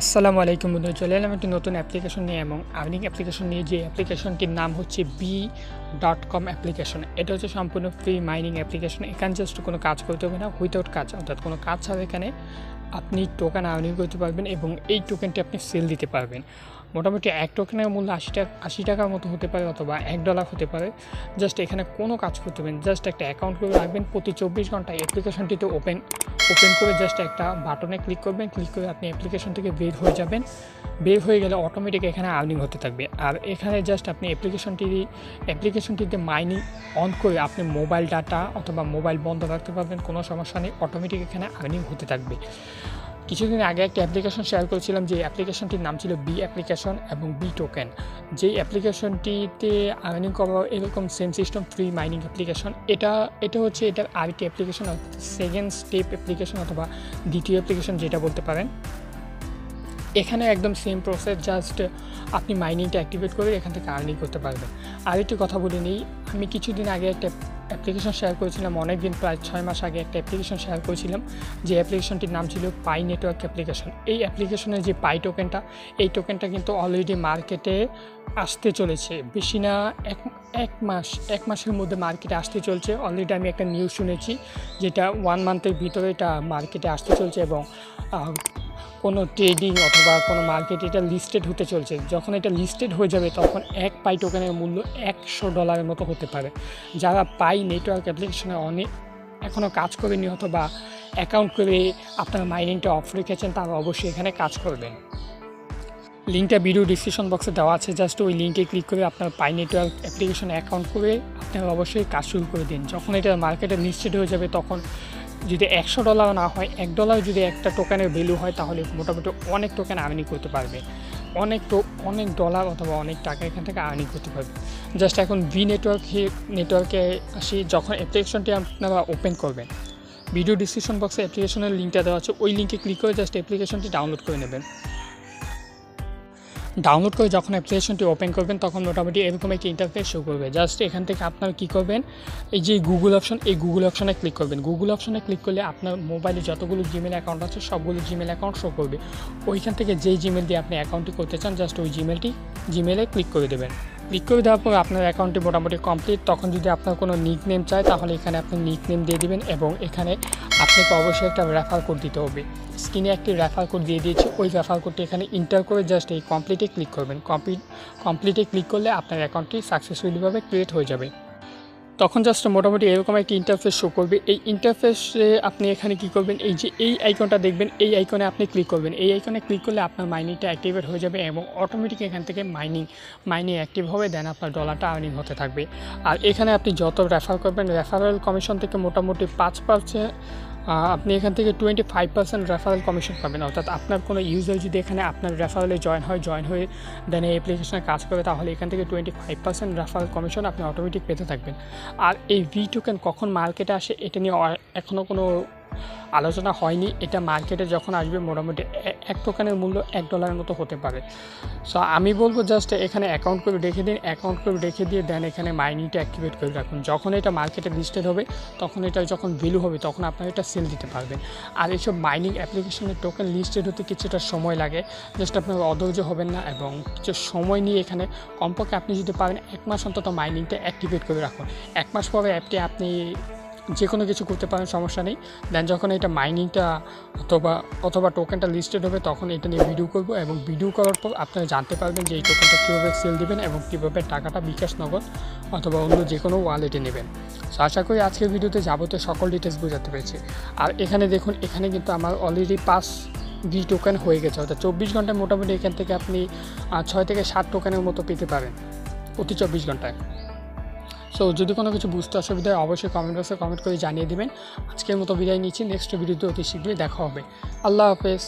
আসসালামু আলাইকুম বন্ধুরা, চলে এলাম একটি নতুন অ্যাপ্লিকেশন নিয়ে এবং আর্নিং অ্যাপ্লিকেশন নিয়ে। যে অ্যাপ্লিকেশনটির নাম হচ্ছে B.com অ্যাপ্লিকেশন। এটা হচ্ছে সম্পূর্ণ ফ্রি মাইনিং অ্যাপ্লিকেশন। এখানে জাস্ট কোনো কাজ করতে হবে না, উইথাউট কাজ, অর্থাৎ কোনো কাজ ছাড়া এখানে আপনি টোকেন আর্নিং করতে পারবেন এবং এই টোকেনটি আপনি সেল দিতে পারবেন। মোটামুটি এক টোকেনের মূল্য 80 টাকার মতো হতে পারে অথবা $1 হতে পারে। জাস্ট এখানে কোনো কাজ করতে পারবেন, জাস্ট একটা অ্যাকাউন্ট করে রাখবেন। প্রতি 24 ঘন্টায় অ্যাপ্লিকেশনটিতে ওপেন করে জাস্ট একটা বাটনে ক্লিক করবেন। ক্লিক করে আপনি অ্যাপ্লিকেশন থেকে বের হয়ে যাবেন। বের হয়ে গেলে অটোমেটিক এখানে আর্নিং হতে থাকবে। আর এখানে জাস্ট আপনি অ্যাপ্লিকেশনটিতে মাইনিং অন করে আপনি মোবাইল ডাটা অথবা মোবাইল বন্ধ রাখতে পারবেন, কোনো সমস্যা নেই। অটোমেটিক এখানে আর্নিং হতে থাকবে। কিছুদিন আগে একটা অ্যাপ্লিকেশন শেয়ার করেছিলাম, যে অ্যাপ্লিকেশনটির নাম ছিল বি অ্যাপ্লিকেশন এবং বি টোকেন। যেই অ্যাপ্লিকেশনটিতে আর্নিং করা এরকম same system free mining application. এটা হচ্ছে এটার আরেকটি অ্যাপ্লিকেশন, সেকেন্ড স্টেপ অ্যাপ্লিকেশন অথবা দ্বিতীয় অ্যাপ্লিকেশন যেটা বলতে পারেন। এখানে একদম সেম প্রসেস, জাস্ট আপনি মাইনিংটা অ্যাক্টিভেট করে এখান থেকে আর্নিং করতে পারবেন। আরেকটি কথা বলে নিই, আমি কিছুদিন আগে একটা অ্যাপ্লিকেশন শেয়ার করেছিলাম, অনেকদিন প্রায় 6 মাস আগে একটা অ্যাপ্লিকেশন শেয়ার করেছিলাম, যে অ্যাপ্লিকেশনটির নাম ছিল পাই নেটওয়ার্ক অ্যাপ্লিকেশন। এই অ্যাপ্লিকেশনের যে পাই টোকেনটা, এই টোকেনটা কিন্তু অলরেডি মার্কেটে আসতে চলেছে। বেশি না এক মাসের মধ্যে মার্কেটে আসতে চলছে। অলরেডি আমি একটা নিউজ শুনেছি যেটা 1 মান্থের ভিতরে এটা মার্কেটে আসতে চলছে এবং কোনো ট্রেডিং অথবা কোনো মার্কেটে এটা লিস্টেড হতে চলছে। যখন এটা লিস্টেড হয়ে যাবে তখন এক পাই টোকেনের মূল্য $100 মতো হতে পারে। যারা পাই নেটওয়ার্ক অ্যাপ্লিকেশনে এখনও কাজ করেনি অথবা অ্যাকাউন্ট করে আপনার মাইনিংটা অফ রেখেছেন, তারা অবশ্যই এখানে কাজ করবেন। লিঙ্কটা ভিডিও ডিসক্রিপশন বক্সে দেওয়া আছে, জাস্ট ওই লিঙ্কে ক্লিক করে আপনার পাই নেটওয়ার্ক অ্যাপ্লিকেশনে অ্যাকাউন্ট করে আপনারা অবশ্যই কাজ শুরু করে দিন। যখন এটা মার্কেটে লিস্টেড হয়ে যাবে তখন যদি $100 না হয়, $1 যদি একটা টোকেনের ভ্যালু হয়, তাহলে মোটামুটি অনেক টোকেন আর্নিং করতে পারবে, অনেক ডলার অথবা অনেক টাকা এখান থেকে আর্নিং করতে পারবে। জাস্ট এখন নেটওয়ার্কে আসি। যখন অ্যাপ্লিকেশনটি আপনারা ওপেন করবেন, ভিডিও ডিসক্রিপশন বক্সে অ্যাপ্লিকেশনের লিঙ্কটা দেওয়া আছে, ওই লিঙ্কে ক্লিক করে জাস্ট অ্যাপ্লিকেশনটি ডাউনলোড করে নেবেন। ডাউনলোড করে যখন অ্যাপ্লিকেশনটি ওপেন করবেন তখন মোটামুটি এরকম একটি ইন্টারফেস শো করবে। জাস্ট এখান থেকে আপনারা কী করবেন, এই যে গুগল অপশন, এই গুগল অপশনে ক্লিক করবেন। গুগল অপশনে ক্লিক করলে আপনার মোবাইলে যতগুলো জিমেল অ্যাকাউন্ট আছে সবগুলো জিমেল অ্যাকাউন্ট শো করবে। ওইখান থেকে যেই জিমেল দিয়ে আপনি অ্যাকাউন্টটি করতে চান, জাস্ট ওই জিমেলে ক্লিক করে দেবেন। ক্লিক করে দেওয়ার পর আপনার অ্যাকাউন্টটি মোটামুটি কমপ্লিট। তখন যদি আপনার কোনো নিক নেম চায়, তাহলে এখানে আপনি নিক নেম দিয়ে দেবেন এবং এখানে আপনাকে অবশ্যই একটা রেফার কোড দিতে হবে। স্ক্রিনে একটি রেফার কোড দিয়ে দিয়েছি, ওই রেফার কোডটি এখানে এন্টার করে জাস্ট এই কমপ্লিটে ক্লিক করবেন। কমপ্লিটে ক্লিক করলে আপনার অ্যাকাউন্টটি সাকসেসফুলিভাবে ক্রিয়েট হয়ে যাবে। তখন জাস্ট মোটামুটি এরকম একটি ইন্টারফেস শো করবে। এই ইন্টারফেসে আপনি এখানে কী করবেন, এই যে এই আইকনটা দেখবেন, এই আইকনে আপনি ক্লিক করবেন। এই আইকনে ক্লিক করলে আপনার মাইনিংটা অ্যাক্টিভেট হয়ে যাবে এবং অটোমেটিক এখান থেকে মাইনিং অ্যাক্টিভ হবে, দেন আপনার ডলারটা আর্নিং হতে থাকবে। আর এখানে আপনি যত রেফার করবেন, রেফারেল কমিশন থেকে মোটামুটি 5%, আপনি এখান থেকে 25% রেফারেল কমিশন পাবেন। অর্থাৎ আপনার কোনো ইউজার যদি এখানে আপনার রেফারেলে জয়েন হয়ে দেন এই অ্যাপ্লিকেশনে কাজ করে, তাহলে এখান থেকে 25% রেফারেল কমিশন আপনি অটোমেটিক পেতে থাকবেন। আর এই ভি টোকেন কখন মার্কেটে আসে এটা নিয়ে এখনও কোনো আলোচনা হয়নি। এটা মার্কেটে যখন আসবে মোটামুটি এক টোকেনের মূল্য $1 মতো হতে পারে। সো আমি বলবো জাস্ট এখানে অ্যাকাউন্ট করে রেখে দিন, দেন এখানে মাইনিংটা অ্যাক্টিভেট করে রাখুন। যখন এটা মার্কেটে লিস্টেড হবে, তখন এটা যখন ভ্যালু হবে, তখন আপনারা এটা সেল দিতে পারবেন। আর এইসব মাইনিং অ্যাপ্লিকেশনের টোকেন লিস্টেড হতে কিছুটা সময় লাগে, জাস্ট আপনার অধৈর্য হবেন না এবং কিছু সময় নিয়ে এখানে কমপক্ষে আপনি যদি পারেন 1 মাস অন্তত মাইনিংটা অ্যাক্টিভেট করে রাখুন। 1 মাস পরে অ্যাপটি আপনি যে কোনো কিছু করতে পারেন, সমস্যা নেই। দেন যখন এটা মাইনিংটা অথবা টোকেনটা লিস্টেড হবে, তখন এটা নিয়ে ভিডিও করব এবং ভিডিও করার পর আপনারা জানতে পারবেন যে এই টোকেনটা কীভাবে সেল দিবেন এবং কীভাবে টাকাটা বিকাশ, নগদ অথবা অন্য যে কোনো ওয়ালেটে নেবেন। সো আশা করি আজকের ভিডিওতে যাবতীয় সকল ডিটেলস বোঝাতে পেরেছি। আর এখানে দেখুন, এখানে কিন্তু আমার অলরেডি 5 ভি টোকেন হয়ে গেছে। অর্থাৎ 24 ঘন্টায় মোটামুটি এখান থেকে আপনি 6 থেকে 7 টোকেনের মতো পেতে পারেন প্রতি 24 ঘন্টায়। সো যদি কোনো কিছু বুঝতে অসুবিধা হয় অবশ্যই কমেন্ট বক্সে কমেন্ট করে জানিয়ে দেবেন। আজকের মতো বিদায় নিচ্ছি, নেক্সট ভিডিওতে অতি শীঘ্রই দেখা হবে। আল্লাহ হাফেজ।